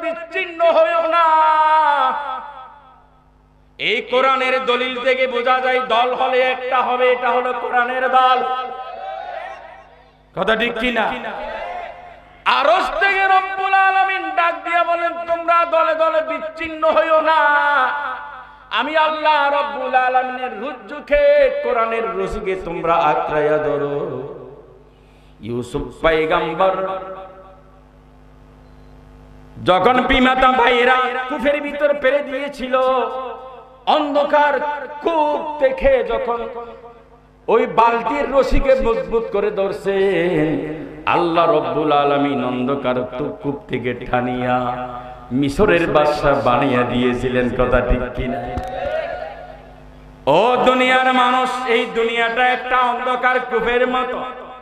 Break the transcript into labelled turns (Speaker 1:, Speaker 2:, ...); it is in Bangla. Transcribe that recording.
Speaker 1: বিচ্ছিন্ন হইও না। এই কোরআনের দলিল থেকে বোঝা যায় দল হলে একটা হবে, এটা হলো কোরআনের দল। কথা ঠিক কিনা? আরশ থেকে রব্বুল আলামিন ডাক দিয়া বলেন তোমরা দলে দলে বিচ্ছিন্ন হইও না। আমি আল্লাহ রব্বুল আলামিনের রুজুকে কোরআনের রশিকে তোমরা আঁকড়াইয়া ধরো। ইউসুফ পয়গম্বর যখন পিমাতা ভাইরা কূপের ভিতর ফেলে দিয়েছিল, অন্ধকার কূপ দেখে যখন ওই বালতির রশিকে মজবুত করে ধরছে, আল্লাহ রব্বুল আলামিন অন্ধকার কূপ থেকে টানিয়া মিশরের বাদশা বানিয়ে দিয়েছিলেন। কথা ঠিক কিনা? ও দুনিয়ার মানুষ, এই দুনিয়াটা একটা অন্ধকার কূপের মতো।